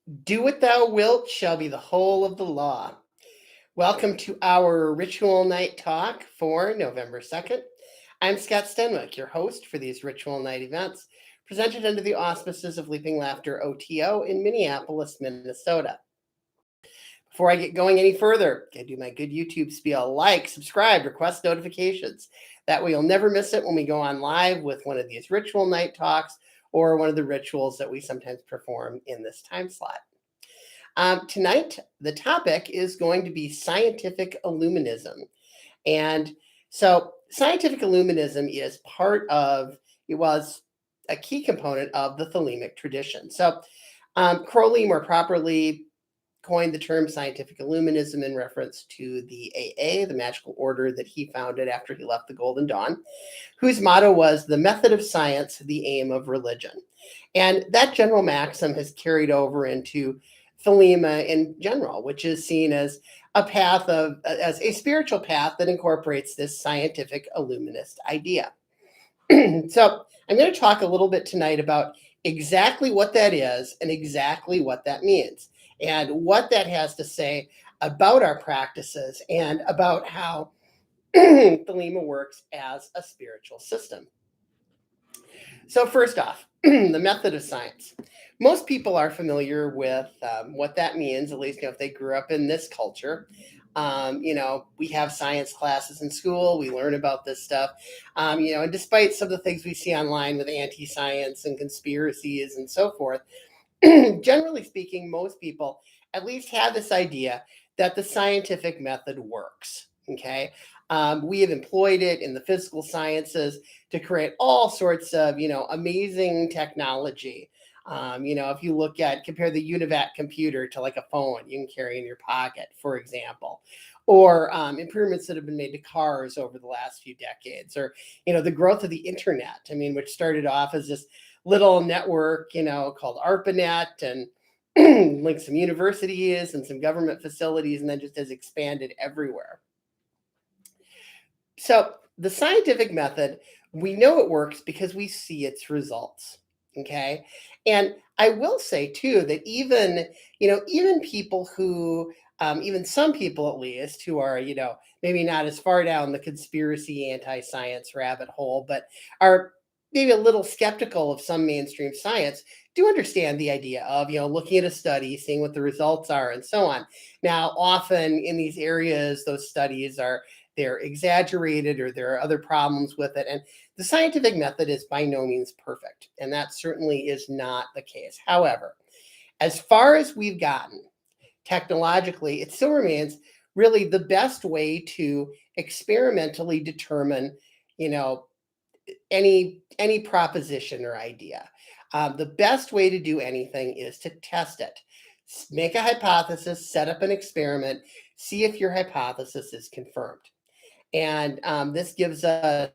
Do what thou wilt shall be the whole of the law. Welcome to our ritual night talk for November 2nd. I'm Scott Stenwick, your host for these ritual night events, presented under the auspices of Leaping Laughter OTO in Minneapolis, Minnesota. Before I get going any further, I do my good YouTube spiel: like, subscribe, request notifications. That way you'll never miss it when we go on live with one of these ritual night talks or one of the rituals that we sometimes perform in this time slot. Tonight, the topic is going to be scientific Illuminism. And so, scientific Illuminism is it was a key component of the Thelemic tradition. So, Crowley more properly coined the term scientific Illuminism in reference to the AA, the magical order that he founded after he left the Golden Dawn, whose motto was the method of science, the aim of religion. And that general maxim has carried over into Thelema in general, which is seen as as a spiritual path that incorporates this scientific illuminist idea. So I'm going to talk a little bit tonight about exactly what that is and exactly what that means and what that has to say about our practices and about how Thelema works as a spiritual system. So first off, the method of science. Most people are familiar with what that means, at least if they grew up in this culture. We have science classes in school. We learn about this stuff. And despite some of the things we see online with anti-science and conspiracies and so forth, generally speaking, most people at least have this idea that the scientific method works. Okay. We have employed it in the physical sciences to create all sorts of, amazing technology. If you compare the UNIVAC computer to like a phone you can carry in your pocket, for example, or improvements that have been made to cars over the last few decades, or, the growth of the internet, which started off as this little network, called ARPANET, and linked some universities and some government facilities, and then just has expanded everywhere. So the scientific method, we know it works because we see its results. Okay. And I will say too that even people who, even some people at least, who are, maybe not as far down the conspiracy anti-science rabbit hole, but are maybe a little skeptical of some mainstream science, do understand the idea of, looking at a study, seeing what the results are, and so on. Now, often in these areas, those studies they're exaggerated, or there are other problems with it. And the scientific method is by no means perfect, and that certainly is not the case. However, as far as we've gotten technologically, it still remains really the best way to experimentally determine, any proposition or idea. The best way to do anything is to test it. Make a hypothesis, set up an experiment, see if your hypothesis is confirmed. And this gives us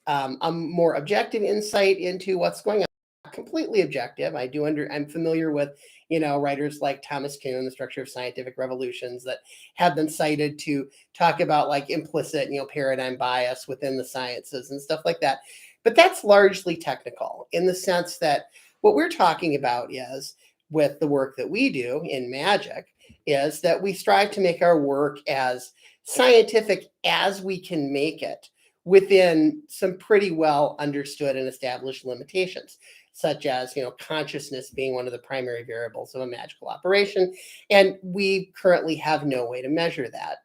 a more objective insight into what's going on. Completely objective. I'm familiar with, writers like Thomas Kuhn, The Structure of Scientific Revolutions, that have been cited to talk about like implicit, paradigm bias within the sciences and stuff like that. But that's largely technical in the sense that what we're talking about is, with the work that we do in magic, is that we strive to make our work as scientific as we can make it within some pretty well understood and established limitations, such as, consciousness being one of the primary variables of a magical operation. And we currently have no way to measure that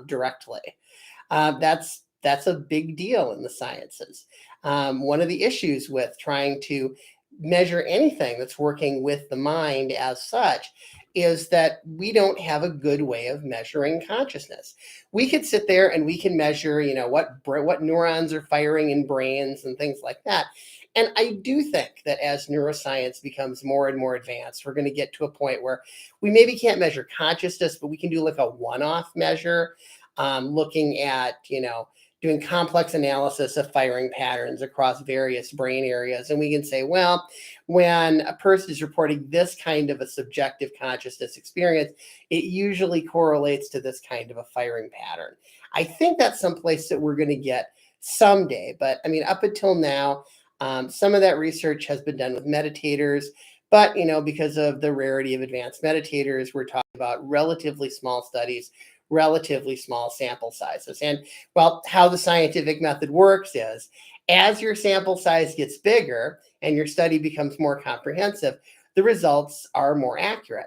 directly. That's a big deal in the sciences. One of the issues with trying to measure anything that's working with the mind as such is that we don't have a good way of measuring consciousness. We could sit there and we can measure, what neurons are firing in brains and things like that. And I do think that as neuroscience becomes more and more advanced, we're going to get to a point where we maybe can't measure consciousness, but we can do like a one-off measure, looking at, doing complex analysis of firing patterns across various brain areas. And we can say, well, when a person is reporting this kind of a subjective consciousness experience, it usually correlates to this kind of a firing pattern. I think that's someplace that we're going to get someday. But up until now, some of that research has been done with meditators, But, because of the rarity of advanced meditators, we're talking about relatively small studies, relatively small sample sizes. And well, how the scientific method works is as your sample size gets bigger and your study becomes more comprehensive, the results are more accurate.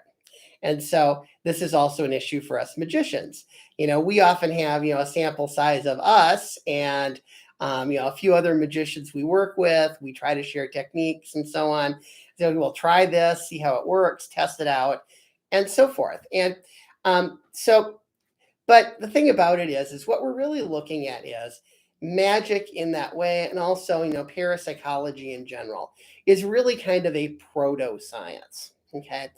And so this is also an issue for us magicians. We often have, a sample size of us and, a few other magicians we work with. We try to share techniques and so on. So we'll try this, see how it works, test it out, and so forth. And but the thing about it is what we're really looking at is magic in that way, and also, parapsychology in general is really kind of a proto science. Okay.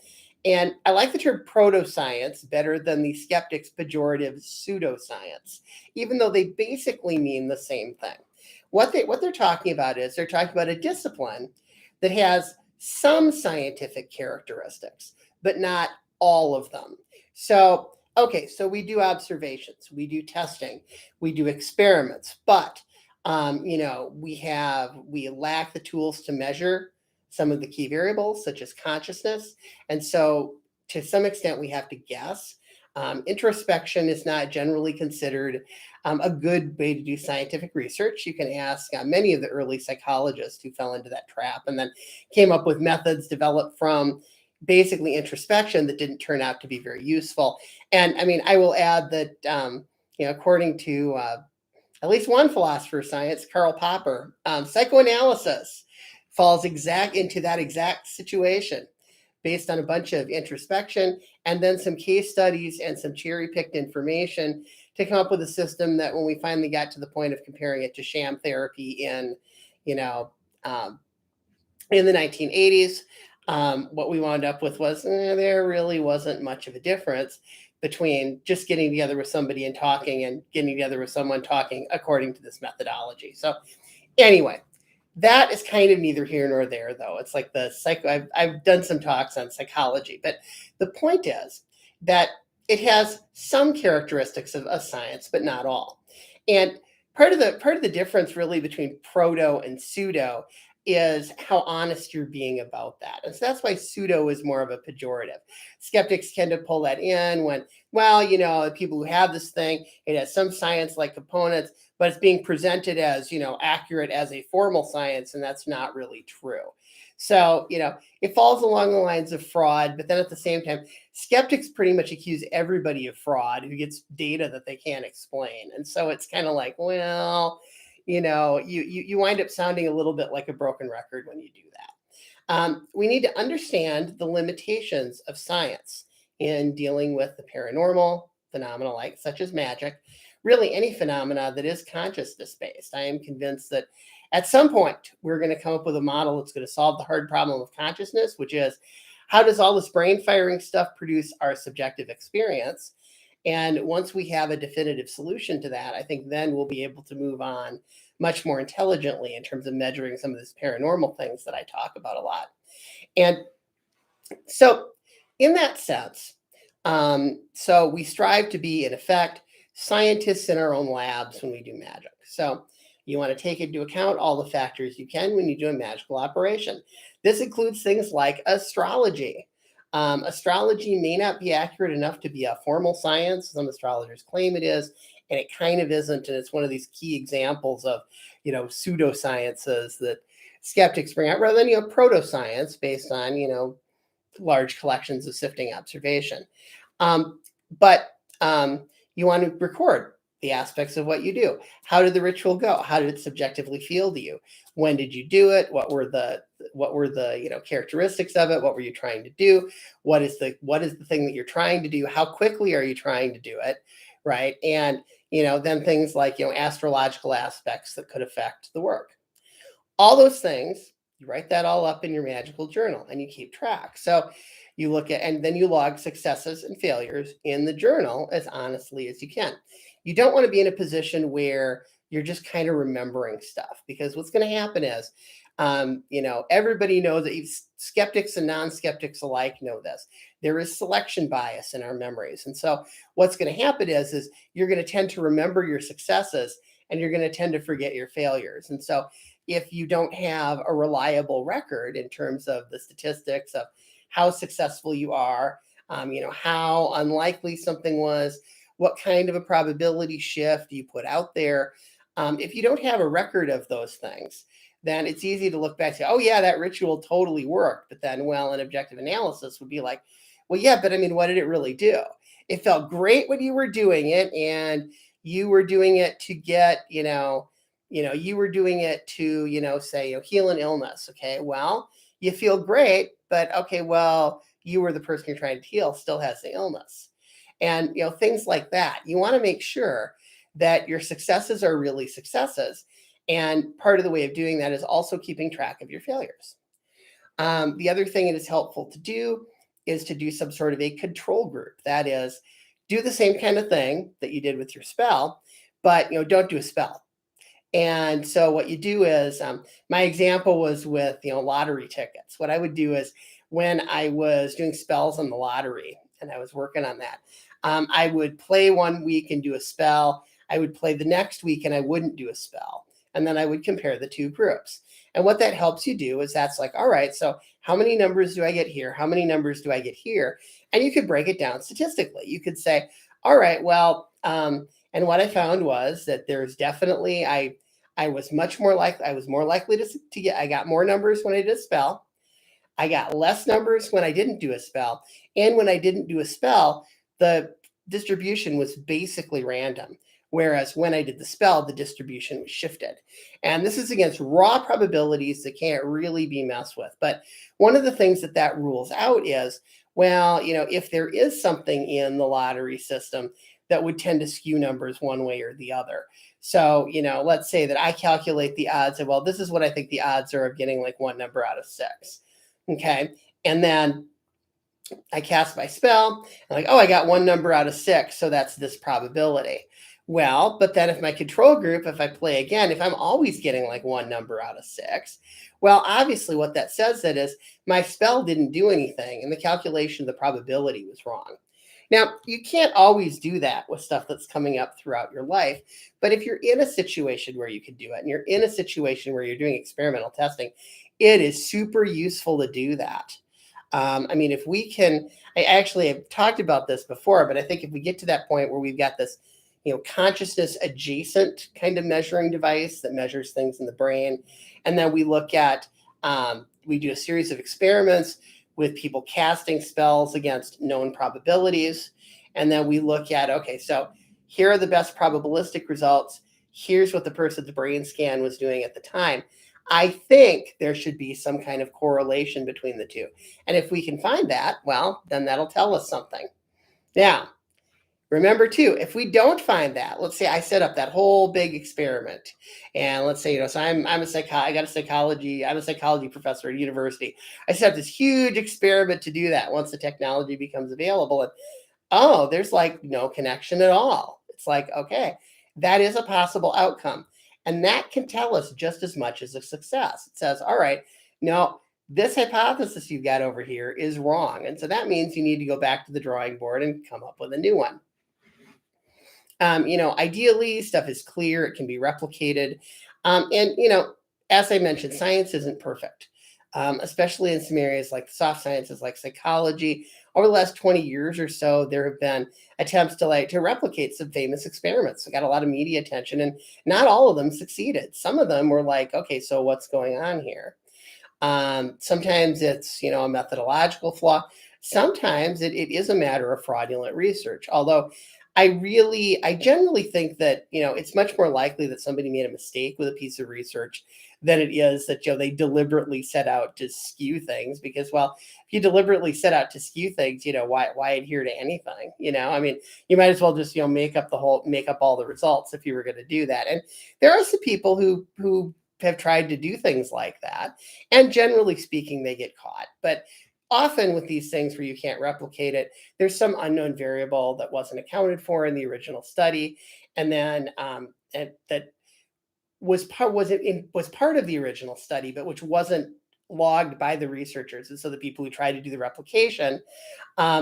And I like the term proto science better than the skeptics' pejorative pseudoscience, even though they basically mean the same thing. What they're talking about is they're talking about a discipline that has some scientific characteristics, but not all of them. So, okay, so we do observations, we do testing, we do experiments, but we lack the tools to measure some of the key variables, such as consciousness, and so to some extent we have to guess. Introspection is not generally considered a good way to do scientific research. You can ask many of the early psychologists who fell into that trap and then came up with methods developed from basically introspection that didn't turn out to be very useful. And I mean, I will add that, according to at least one philosopher of science, Karl Popper, psychoanalysis falls into that exact situation based on a bunch of introspection and then some case studies and some cherry-picked information to come up with a system that when we finally got to the point of comparing it to sham therapy you know, in the 1980s, what we wound up with was there really wasn't much of a difference between just getting together with somebody and talking and getting together with someone talking according to this methodology. So anyway, that is kind of neither here nor there, though. It's like the psycho. I've done some talks on psychology, but the point is that it has some characteristics of science, but not all. And part of the difference really between proto and pseudo is how honest you're being about that. And so that's why pseudo is more of a pejorative. Skeptics tend to pull that in when, well, people who have this thing, it has some science-like components, but it's being presented as, accurate as a formal science, and that's not really true. So, it falls along the lines of fraud, but then at the same time, skeptics pretty much accuse everybody of fraud who gets data that they can't explain. And so it's kind of like, well, you wind up sounding a little bit like a broken record when you do that. We need to understand the limitations of science in dealing with the paranormal phenomena such as magic, really any phenomena that is consciousness based. I am convinced that at some point we're going to come up with a model that's going to solve the hard problem of consciousness, which is how does all this brain firing stuff produce our subjective experience? And once we have a definitive solution to that, I think then we'll be able to move on much more intelligently in terms of measuring some of these paranormal things that I talk about a lot. And so in that sense, so we strive to be, in effect, scientists in our own labs when we do magic. So you want to take into account all the factors you can when you do a magical operation. This includes things like astrology. Astrology may not be accurate enough to be a formal science. Some astrologers claim it is, and it kind of isn't. And it's one of these key examples of, pseudosciences that skeptics bring out rather than, proto-science based on, large collections of sifting observation. But you want to record the aspects of what you do. How did the ritual go? How did it subjectively feel to you? When did you do it? What were the characteristics of it? What were you trying to do? What is the thing that you're trying to do? How quickly are you trying to do it? Right? And then things like astrological aspects that could affect the work. All those things, you write that all up in your magical journal and you keep track. So you look at, and then you log successes and failures in the journal as honestly as you can. You don't want to be in a position where you're just kind of remembering stuff, because what's going to happen is, everybody knows that skeptics and non-skeptics alike know this. There is selection bias in our memories. And so what's going to happen is you're going to tend to remember your successes and you're going to tend to forget your failures. And so if you don't have a reliable record in terms of the statistics of how successful you are, how unlikely something was, what kind of a probability shift you put out there. If you don't have a record of those things, then it's easy to look back and say, oh, yeah, that ritual totally worked. But then, well, an objective analysis would be like, well, yeah, but I mean, what did it really do? It felt great when you were doing it, and you were doing it to get, you were doing it to, say, heal an illness. Okay, well, you feel great, but okay, well, you were the person you're trying to heal still has the illness. And, things like that. You want to make sure that your successes are really successes. And part of the way of doing that is also keeping track of your failures. The other thing it is helpful to do is to do some sort of a control group. That is, do the same kind of thing that you did with your spell, but don't do a spell. And so what you do is, my example was with lottery tickets. What I would do is, when I was doing spells on the lottery and I was working on that, I would play one week and do a spell. I would play the next week and I wouldn't do a spell. And then I would compare the two groups. And what that helps you do is, that's like, all right, so how many numbers do I get here? How many numbers do I get here? And you could break it down statistically. You could say, all right, well, and what I found was that there's definitely, I was more likely to get, I got more numbers when I did a spell. I got less numbers when I didn't do a spell. And when I didn't do a spell, the distribution was basically random. Whereas when I did the spell, the distribution was shifted. And this is against raw probabilities that can't really be messed with. But one of the things that rules out is, well, if there is something in the lottery system that would tend to skew numbers one way or the other. So, let's say that I calculate the odds of, well, this is what I think the odds are of getting like one number out of 6. Okay. And then I cast my spell, and like, oh, I got one number out of 6. So that's this probability. Well, but then if my control group, if I play again, if I'm always getting like one number out of 6, well, obviously what that says that is my spell didn't do anything and the calculation of the probability was wrong. Now, you can't always do that with stuff that's coming up throughout your life. But if you're in a situation where you could do it, and you're in a situation where you're doing experimental testing, it is super useful to do that. If we can, I actually have talked about this before, but I think if we get to that point where we've got this, consciousness adjacent kind of measuring device that measures things in the brain, and then we look at, we do a series of experiments with people casting spells against known probabilities. And then we look at, okay, so here are the best probabilistic results. Here's what the person at the brain scan was doing at the time. I think there should be some kind of correlation between the two. And if we can find that, well, then that'll tell us something. Now, remember too, if we don't find that, let's say I set up that whole big experiment, and let's say, so I'm a psychology professor at university. I set up this huge experiment to do that once the technology becomes available, and oh, there's like no connection at all. It's like, okay, that is a possible outcome. And that can tell us just as much as a success. It says, all right, no, this hypothesis you've got over here is wrong. And so that means you need to go back to the drawing board and come up with a new one. Ideally, stuff is clear, it can be replicated. As I mentioned, science isn't perfect, especially in some areas like soft sciences, like psychology. Over the last 20 years or so, there have been attempts to replicate some famous experiments. We got a lot of media attention, and not all of them succeeded. Some of them were like, okay, so what's going on here? Sometimes it's, a methodological flaw. Sometimes it is a matter of fraudulent research, although I generally think that, it's much more likely that somebody made a mistake with a piece of research than it is that, they deliberately set out to skew things. Because, well, if you deliberately set out to skew things, why adhere to anything? You might as well just, make up all the results if you were going to do that. And there are some people who have tried to do things like that, and generally speaking, they get caught. But often with these things where you can't replicate it, there's some unknown variable that wasn't accounted for in the original study, and then that was part of the original study, but which wasn't logged by the researchers. And so the people who tried to do the replication,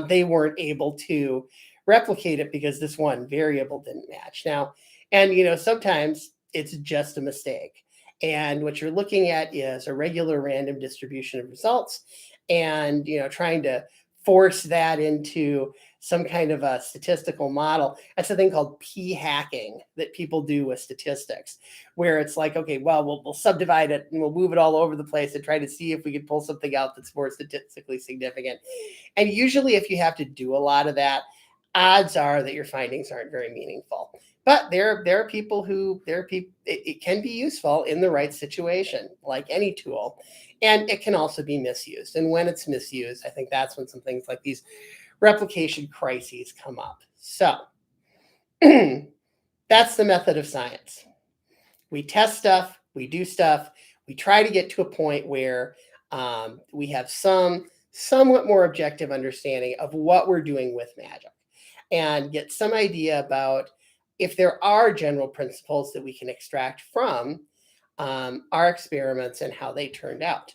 they weren't able to replicate it because this one variable didn't match. Now, and sometimes it's just a mistake. And what you're looking at is a regular random distribution of results, and trying to force that into some kind of a statistical model. That's a thing called p-hacking that people do with statistics, where it's like, okay, well, we'll subdivide it and we'll move it all over the place and try to see if we can pull something out that's more statistically significant. And usually, if you have to do a lot of that, odds are that your findings aren't very meaningful. But there are people who it can be useful in the right situation, like any tool, and it can also be misused. And when it's misused, I think that's when some things like these replication crises come up. So that's the method of science. We test stuff, we do stuff, we try to get to a point where we have some somewhat more objective understanding of what we're doing with magic, and get some idea about if there are general principles that we can extract from our experiments and how they turned out.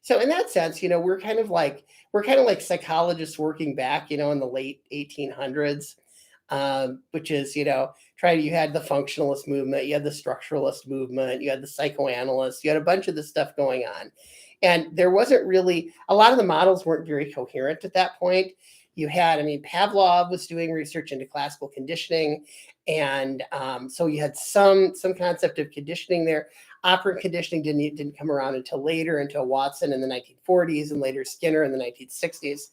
So in that sense, we're kind of like psychologists working back, in the late 1800s, which is, you had the functionalist movement, you had the structuralist movement, you had the psychoanalysts, you had a bunch of this stuff going on. And there wasn't really, a lot of the models weren't very coherent at that point. You had, Pavlov was doing research into classical conditioning. And so you had some concept of conditioning there. Operant conditioning didn't come around until later, until Watson in the 1940s and later Skinner in the 1960s.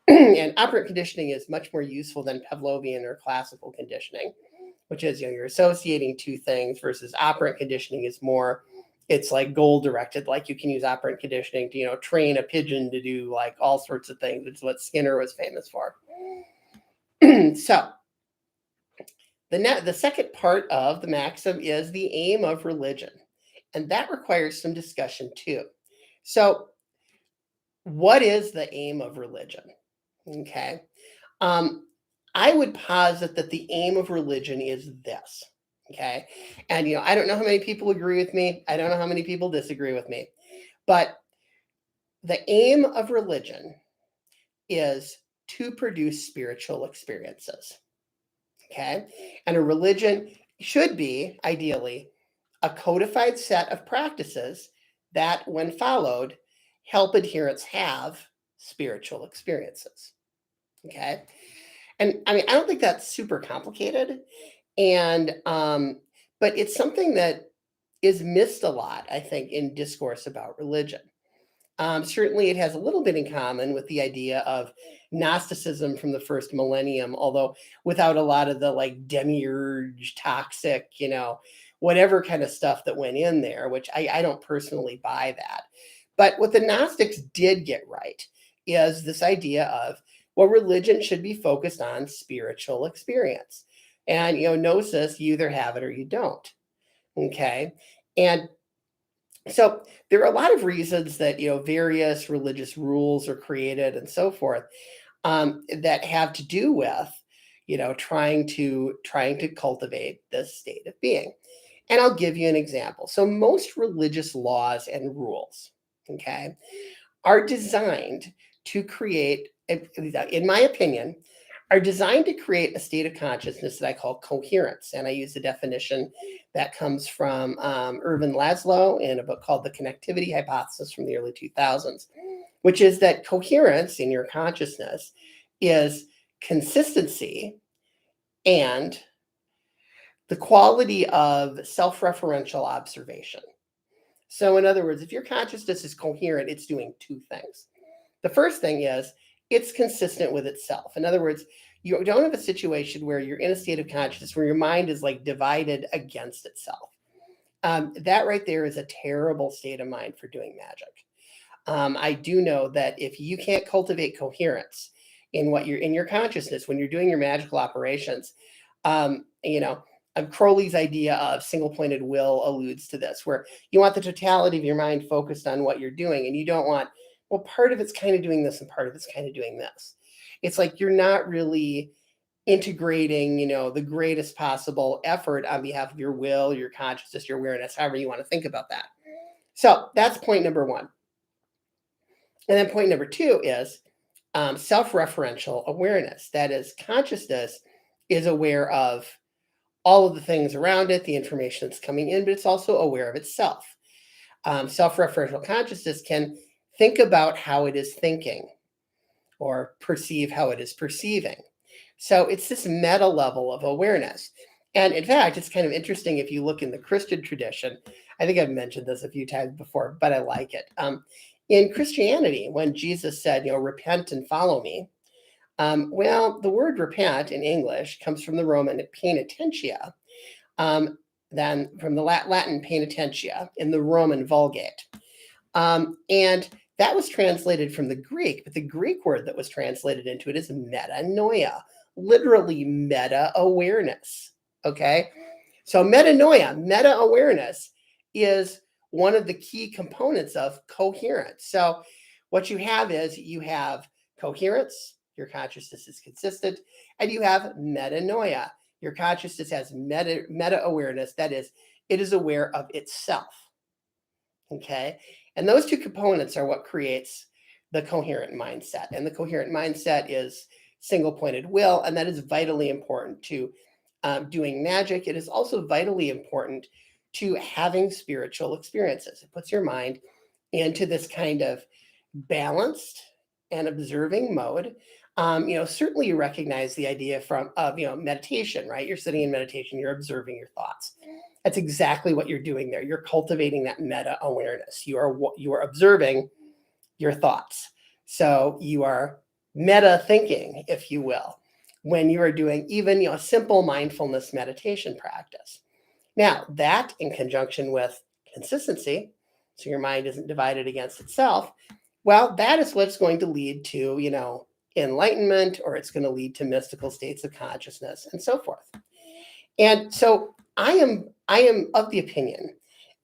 And operant conditioning is much more useful than Pavlovian or classical conditioning, which is, you're associating two things, versus operant conditioning is more, it's like goal directed. Like you can use operant conditioning to, train a pigeon to do like all sorts of things, which is what Skinner was famous for. So the second part of the maxim is the aim of religion. And that requires some discussion too. So what is the aim of religion? Okay. I would posit that the aim of religion is this. Okay. And, I don't know how many people agree with me. I don't know how many people disagree with me. But the aim of religion is to produce spiritual experiences. Okay. And a religion should be, ideally, a codified set of practices that, when followed, help adherents have spiritual experiences. Okay. And I don't think that's super complicated. And, but it's something that is missed a lot, I think, in discourse about religion. Certainly, it has a little bit in common with the idea of Gnosticism from the first millennium, although without a lot of the like demiurge, toxic, whatever kind of stuff that went in there, which I don't personally buy that. But what the Gnostics did get right is this idea of, well, religion should be focused on spiritual experience. And, gnosis, you either have it or you don't. Okay. And so there are a lot of reasons that, various religious rules are created and so forth, that have to do with, trying to cultivate this state of being. And I'll give you an example. So most religious laws and rules, okay, are designed to create, in my opinion, are designed to create a state of consciousness that I call coherence. And I use a definition that comes from Ervin Laszlo in a book called The Connectivity Hypothesis from the early 2000s, which is that coherence in your consciousness is consistency and the quality of self-referential observation. So in other words, if your consciousness is coherent, it's doing two things. The first thing is it's consistent with itself. In other words, you don't have a situation where you're in a state of consciousness where your mind is like divided against itself. That right there is a terrible state of mind for doing magic. I do know that if you can't cultivate coherence in what you're in your consciousness when you're doing your magical operations, Crowley's idea of single-pointed will alludes to this, where you want the totality of your mind focused on what you're doing, and you don't want, well, part of it's kind of doing this and part of it's kind of doing this. It's like you're not really integrating, the greatest possible effort on behalf of your will, your consciousness, your awareness, however you want to think about that. So that's point number one. And then point number two is self-referential awareness. That is, consciousness is aware of all of the things around it, the information that's coming in, but it's also aware of itself. Self-referential consciousness can think about how it is thinking or perceive how it is perceiving. So it's this meta level of awareness. And in fact, it's kind of interesting if you look in the Christian tradition. I think I've mentioned this a few times before, but I like it. In Christianity, when Jesus said, repent and follow me, well, the word repent in English comes from the Roman penitentia, then from the Latin penitentia in the Roman Vulgate. And that was translated from the Greek, but the Greek word that was translated into it is metanoia, literally meta awareness. Okay. So metanoia, meta awareness, is one of the key components of coherence. So what you have is you have coherence, your consciousness is consistent, and you have metanoia. Your consciousness has meta awareness, that is, it is aware of itself. Okay. And those two components are what creates the coherent mindset. And the coherent mindset is single pointed will, and that is vitally important to doing magic. It is also vitally important to having spiritual experiences. It puts your mind into this kind of balanced and observing mode. Certainly you recognize the idea of meditation, right? You're sitting in meditation, you're observing your thoughts. That's exactly what you're doing there. You're cultivating that meta awareness. You are observing your thoughts. So you are meta thinking, if you will, when you are doing even a simple mindfulness meditation practice. Now, that in conjunction with consistency, so your mind isn't divided against itself, well, that is what's going to lead to, enlightenment, or it's going to lead to mystical states of consciousness and so forth. And so I am of the opinion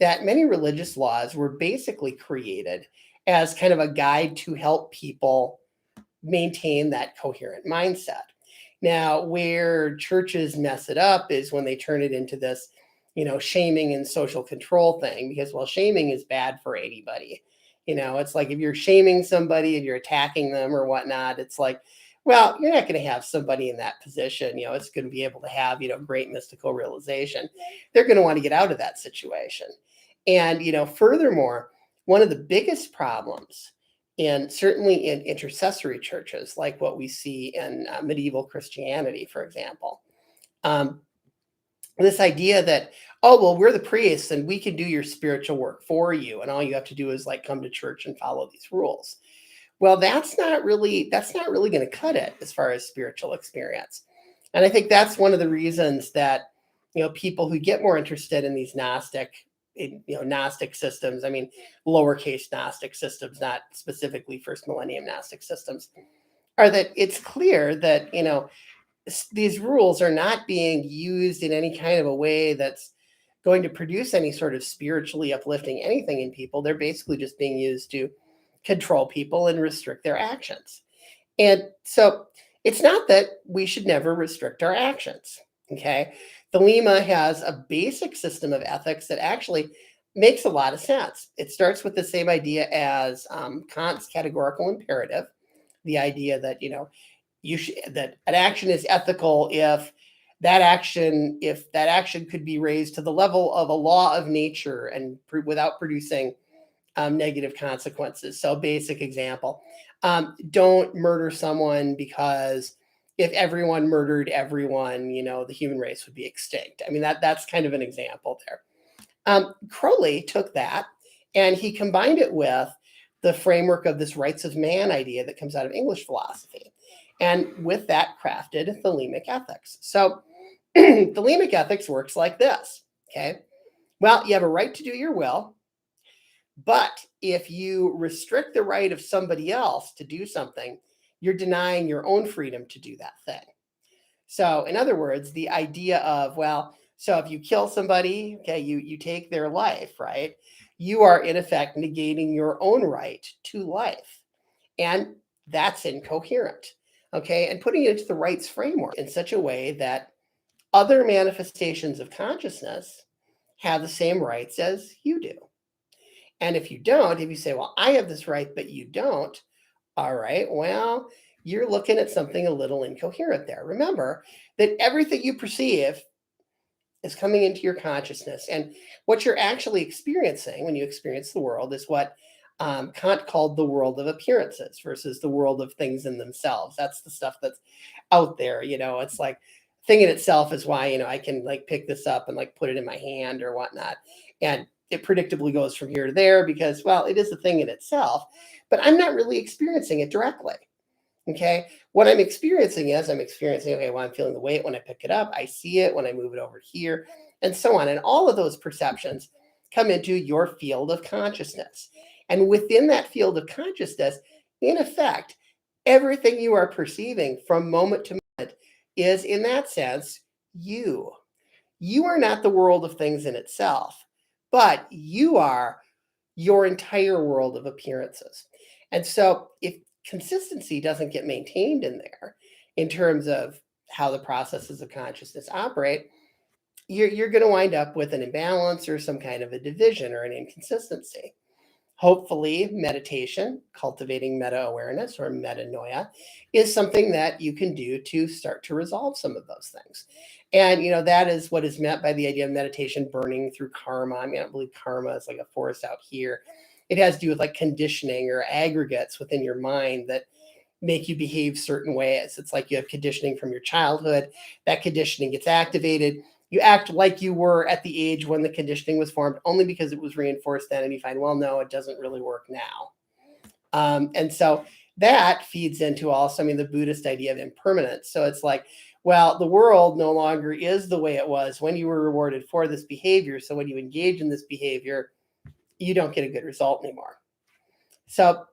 that many religious laws were basically created as kind of a guide to help people maintain that coherent mindset. Now, where churches mess it up is when they turn it into this, shaming and social control thing, because, well, shaming is bad for anybody. It's like if you're shaming somebody and you're attacking them or whatnot, it's like, well, you're not going to have somebody in that position, it's going to be able to have, great mystical realization. They're going to want to get out of that situation. And, furthermore, one of the biggest problems, and certainly in intercessory churches, like what we see in medieval Christianity, for example, this idea that, oh, well, we're the priests and we can do your spiritual work for you, and all you have to do is come to church and follow these rules. Well, that's not really going to cut it as far as spiritual experience. And I think that's one of the reasons that, people who get more interested in these Gnostic systems, I mean, lowercase Gnostic systems, not specifically first millennium Gnostic systems, are that it's clear that, these rules are not being used in any kind of a way that's going to produce any sort of spiritually uplifting anything in people. They're basically just being used to control people and restrict their actions. And so it's not that we should never restrict our actions. Okay. Thelema has a basic system of ethics that actually makes a lot of sense. It starts with the same idea as Kant's categorical imperative, the idea that, that an action is ethical if that action could be raised to the level of a law of nature and without producing negative consequences. So basic example, don't murder someone, because if everyone murdered everyone, the human race would be extinct. I mean, that's kind of an example there. Crowley took that and he combined it with the framework of this rights of man idea that comes out of English philosophy. And with that crafted Thelemic ethics. So Thelemic ethics works like this, okay? Well, you have a right to do your will, but if you restrict the right of somebody else to do something, you're denying your own freedom to do that thing. So in other words, the idea of, well, so if you kill somebody, okay, you take their life, right? You are in effect negating your own right to life. And that's incoherent, okay? And putting it into the rights framework in such a way that other manifestations of consciousness have the same rights as you do. And if you don't, if you say, well, I have this right, but you don't, all right, well, you're looking at something a little incoherent there. Remember that everything you perceive is coming into your consciousness. And what you're actually experiencing when you experience the world is what Kant called the world of appearances versus the world of things in themselves. That's the stuff that's out there. It's like thing in itself is why, I can like pick this up and like put it in my hand or whatnot. And it predictably goes from here to there because, well, it is a thing in itself, but I'm not really experiencing it directly. Okay. What I'm experiencing, okay, well, I'm feeling the weight when I pick it up. I see it when I move it over here, and so on. And all of those perceptions come into your field of consciousness. And within that field of consciousness, in effect, everything you are perceiving from moment to moment is, in that sense, you. You are not the world of things in itself, but you are your entire world of appearances. And so if consistency doesn't get maintained in there in terms of how the processes of consciousness operate, you're going to wind up with an imbalance or some kind of a division or an inconsistency. Hopefully, meditation, cultivating meta-awareness or metanoia, is something that you can do to start to resolve some of those things. And, that is what is meant by the idea of meditation burning through karma. I don't believe karma is like a force out here. It has to do with like conditioning or aggregates within your mind that make you behave certain ways. It's like you have conditioning from your childhood. That conditioning gets activated. You act like you were at the age when the conditioning was formed only because it was reinforced then, and you find, well, no, it doesn't really work now. And so that feeds into also, the Buddhist idea of impermanence. So it's like, well, the world no longer is the way it was when you were rewarded for this behavior. So when you engage in this behavior, you don't get a good result anymore. So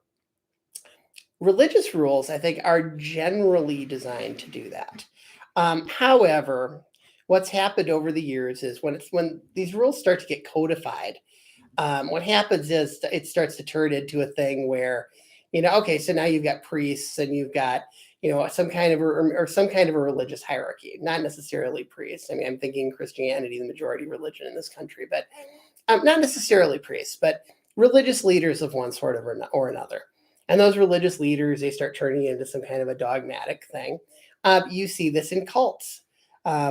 religious rules, I think, are generally designed to do that. However, what's happened over the years is when these rules start to get codified, what happens is it starts to turn into a thing where, okay, so now you've got priests and you've got, some kind of a religious hierarchy, not necessarily priests. I'm thinking Christianity, the majority religion in this country, but not necessarily priests, but religious leaders of one sort or another. And those religious leaders, they start turning into some kind of a dogmatic thing. You see this in cults.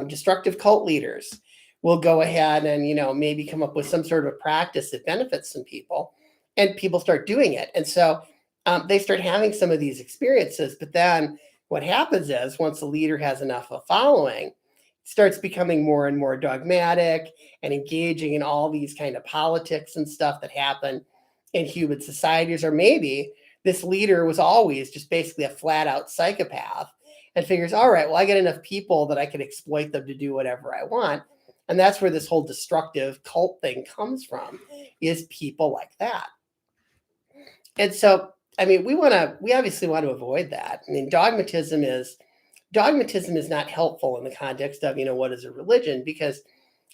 Destructive cult leaders will go ahead and, maybe come up with some sort of a practice that benefits some people, and people start doing it. And so they start having some of these experiences. But then what happens is once the leader has enough of a following, it starts becoming more and more dogmatic and engaging in all these kind of politics and stuff that happen in human societies. Or maybe this leader was always just basically a flat out psychopath and figures, all right, well, I get enough people that I can exploit them to do whatever I want. And that's where this whole destructive cult thing comes from, is people like that. And so, we obviously want to avoid that. Dogmatism is not helpful in the context of, what is a religion? Because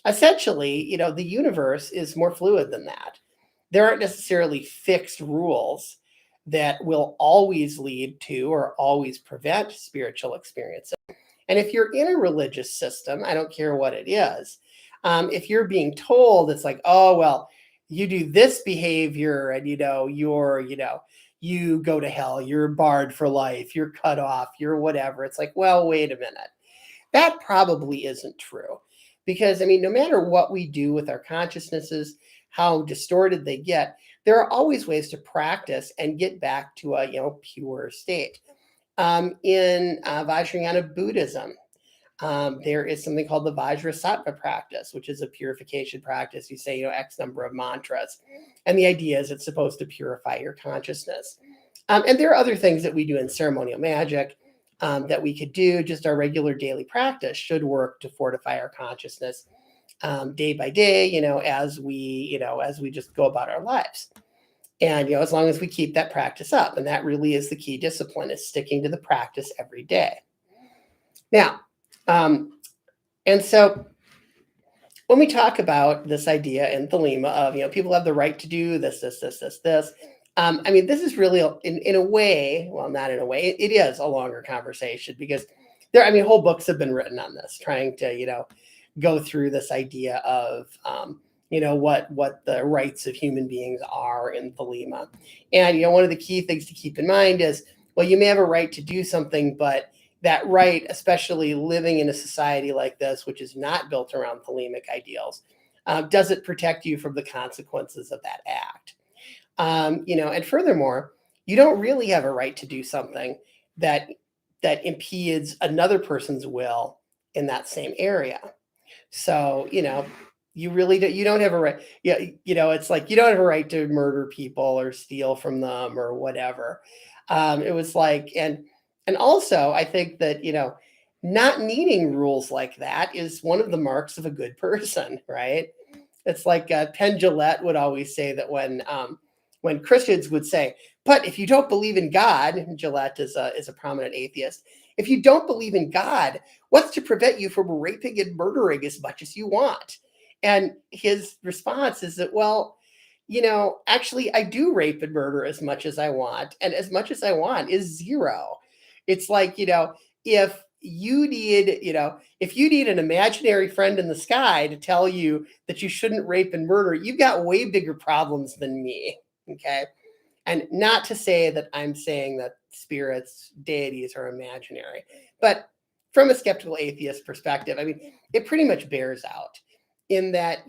essentially, the universe is more fluid than that. There aren't necessarily fixed rules that will always lead to or always prevent spiritual experiences. And if you're in a religious system, I don't care what it is, if you're being told, it's like, oh, well, you do this behavior and, you go to hell, you're barred for life, you're cut off, you're whatever. It's like, well, wait a minute. That probably isn't true. Because, no matter what we do with our consciousnesses, how distorted they get, there are always ways to practice and get back to a, pure state. In Vajrayana Buddhism, there is something called the Vajrasattva practice, which is a purification practice. You say, X number of mantras. And the idea is it's supposed to purify your consciousness. And there are other things that we do in ceremonial magic that we could do. Just our regular daily practice should work to fortify our consciousness day by day, as we just go about our lives. And, as long as we keep that practice up, and that really is the key discipline, is sticking to the practice every day. Now, and so when we talk about this idea in Thelema of, people have the right to do this, this is really in a way, well, not in a way, it is a longer conversation, because whole books have been written on this, trying to, go through this idea of, what the rights of human beings are in Thelema. And, one of the key things to keep in mind is, well, you may have a right to do something, but that right, especially living in a society like this, which is not built around thelemic ideals, does it protect you from the consequences of that act? And furthermore, you don't really have a right to do something that impedes another person's will in that same area. So, you really you don't have a right. Yeah, it's like you don't have a right to murder people or steal from them or whatever. It was like, and also I think that not needing rules like that is one of the marks of a good person, right? It's like Penn Jillette would always say that when Christians would say, "But if you don't believe in God," Gillette is a prominent atheist. If you don't believe in God, what's to prevent you from raping and murdering as much as you want? And his response is that, well, actually, I do rape and murder as much as I want, and as much as I want is zero. It's like, if if you need an imaginary friend in the sky to tell you that you shouldn't rape and murder, you've got way bigger problems than me. Okay. And not to say that I'm saying that spirits, deities are imaginary, but from a skeptical atheist perspective, I mean, it pretty much bears out in that,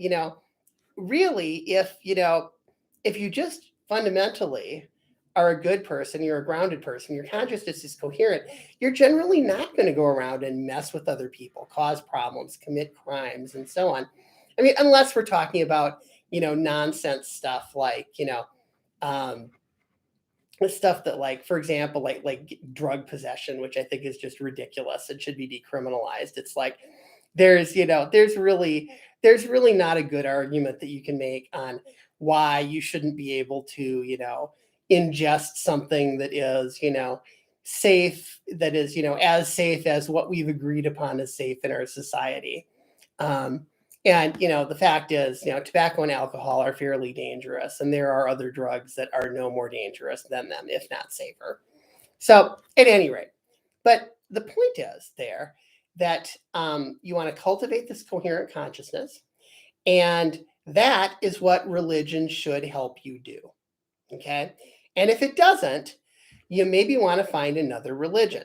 really, if you just fundamentally are a good person, you're a grounded person, your consciousness is coherent, you're generally not going to go around and mess with other people, cause problems, commit crimes, and so on. I mean, unless we're talking about, nonsense stuff like, um, the stuff that, like, for example, like drug possession, which I think is just ridiculous. It should be decriminalized. It's like there's really not a good argument that you can make on why you shouldn't be able to, ingest something that is, safe, that is, as safe as what we've agreed upon as safe in our society. Um, and the fact is, tobacco and alcohol are fairly dangerous, and there are other drugs that are no more dangerous than them, if not safer. So, at any rate, but the point is there that you want to cultivate this coherent consciousness, and that is what religion should help you do. Okay, and if it doesn't, you maybe want to find another religion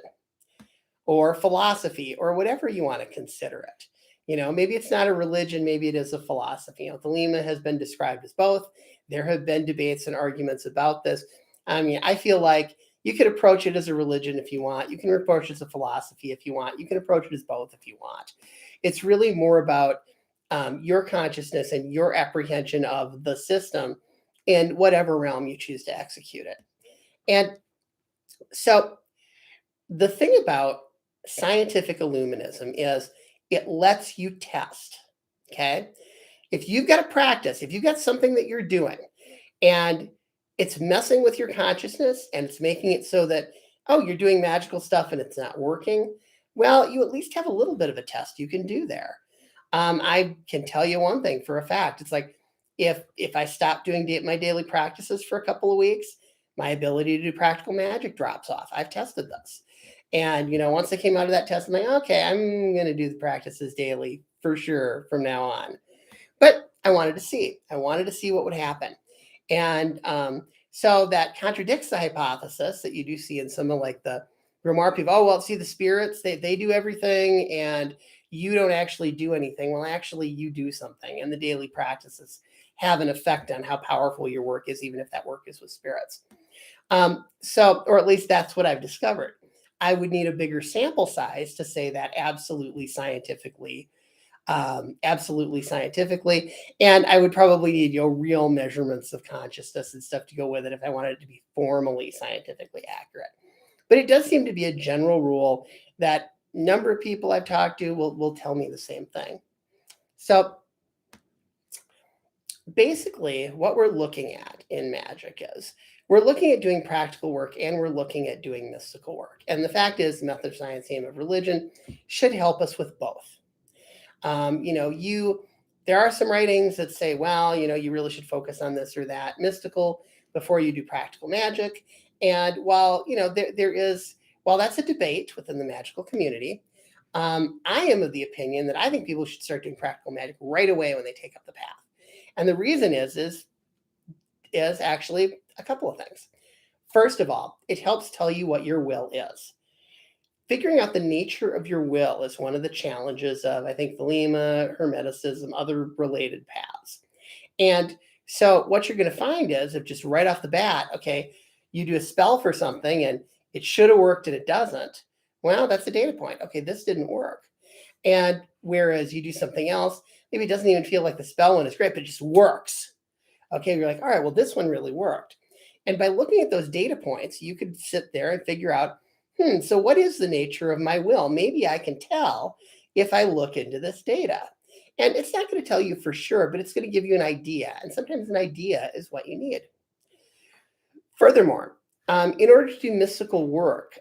or philosophy or whatever you want to consider it. Maybe it's not a religion, maybe it is a philosophy. Thelema has been described as both. There have been debates and arguments about this. I mean, I feel like you could approach it as a religion if you want. You can approach it as a philosophy if you want. You can approach it as both if you want. It's really more about your consciousness and your apprehension of the system in whatever realm you choose to execute it. And so the thing about scientific Illuminism is it lets you test. Okay. If you've got a practice, if you've got something that you're doing and it's messing with your consciousness and it's making it so that, oh, you're doing magical stuff and it's not working, well, you at least have a little bit of a test you can do there. I can tell you one thing for a fact. It's like if I stop doing my daily practices for a couple of weeks, my ability to do practical magic drops off. I've tested this. And, once I came out of that test, I'm like, okay, I'm going to do the practices daily for sure from now on. But I wanted to see. I wanted to see what would happen. And so that contradicts the hypothesis that you do see in some of like the Grimoire people. Oh, well, see, the spirits, they do everything and you don't actually do anything. Well, actually, you do something. And the daily practices have an effect on how powerful your work is, even if that work is with spirits. Or at least that's what I've discovered. I would need a bigger sample size to say that absolutely scientifically. And I would probably need real measurements of consciousness and stuff to go with it if I wanted it to be formally scientifically accurate. But it does seem to be a general rule that number of people I've talked to will tell me the same thing. So basically what we're looking at in magic is we're looking at doing practical work and we're looking at doing mystical work. And the fact is, the method of science, aim of religion should help us with both. There are some writings that say, well, you really should focus on this or that mystical before you do practical magic. And while, while that's a debate within the magical community, I am of the opinion that I think people should start doing practical magic right away when they take up the path. And the reason is actually a couple of things. First of all, it helps tell you what your will is. figuring out the nature of your will is one of the challenges of, I think, Thelema, Hermeticism, other related paths. And so what you're going to find is, if just right off the bat, okay, you do a spell for something and it should have worked and it doesn't, well, that's a data point. Okay, this didn't work. And whereas you do something else, maybe it doesn't even feel like the spell one is great, but it just works. Okay, you're like, all right, well, this one really worked. And by looking at those data points, you could sit there and figure out, so what is the nature of my will? Maybe I can tell if I look into this data. And it's not going to tell you for sure, but it's going to give you an idea. And sometimes an idea is what you need. Furthermore, in order to do mystical work,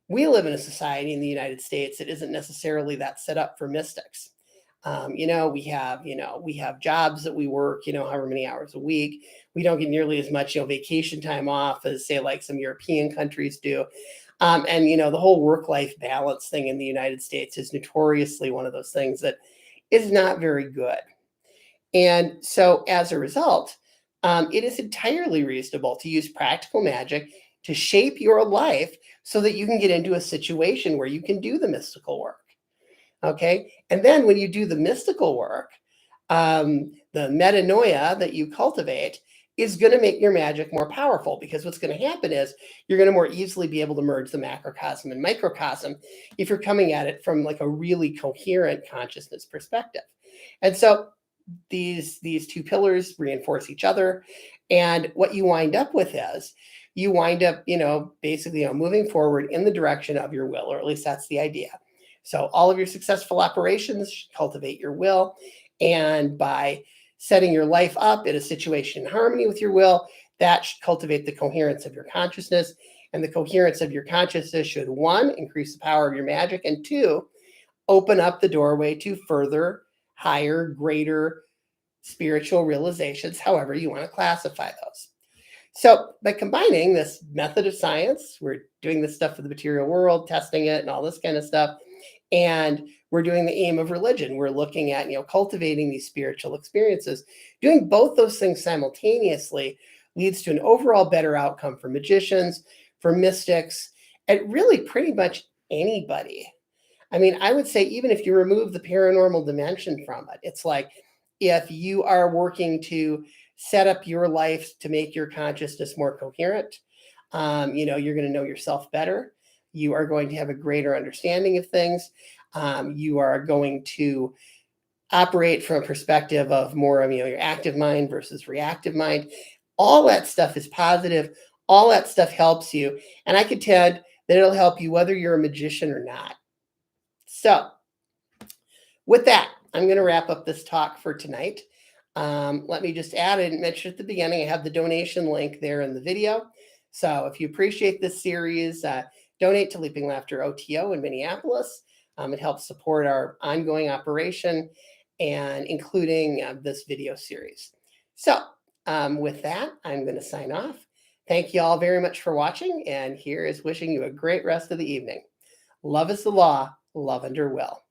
we live in a society in the United States that isn't necessarily that set up for mystics. We have jobs that we work, however many hours a week. We don't get nearly as much, vacation time off as, say, like some European countries do. And the whole work-life balance thing in the United States is notoriously one of those things that is not very good. And so as a result, it is entirely reasonable to use practical magic to shape your life so that you can get into a situation where you can do the mystical work. Okay. And then when you do the mystical work, the metanoia that you cultivate is going to make your magic more powerful, because what's going to happen is you're going to more easily be able to merge the macrocosm and microcosm if you're coming at it from like a really coherent consciousness perspective. And so these two pillars reinforce each other. And what you wind up with is you wind up, basically, moving forward in the direction of your will, or at least that's the idea. So all of your successful operations should cultivate your will. And by setting your life up in a situation in harmony with your will, that should cultivate the coherence of your consciousness. And the coherence of your consciousness should, one, increase the power of your magic, and two, open up the doorway to further, higher, greater spiritual realizations, however you want to classify those. So by combining this method of science, we're doing this stuff for the material world, testing it and all this kind of stuff, and we're doing the aim of religion. We're looking at, cultivating these spiritual experiences. Doing both those things simultaneously leads to an overall better outcome for magicians, for mystics, and really pretty much anybody. I mean, I would say even if you remove the paranormal dimension from it, it's like if you are working to set up your life to make your consciousness more coherent, you're going to know yourself better. You are going to have a greater understanding of things. You are going to operate from a perspective of more of, your active mind versus reactive mind. All that stuff is positive. All that stuff helps you. And I could tell that it'll help you whether you're a magician or not. So with that, I'm going to wrap up this talk for tonight. Let me just add, I didn't mention at the beginning, I have the donation link there in the video. So if you appreciate this series, donate to Leaping Laughter OTO in Minneapolis. It helps support our ongoing operation, and including this video series. So with that, I'm going to sign off. Thank you all very much for watching, and here is wishing you a great rest of the evening. Love is the law, love under will.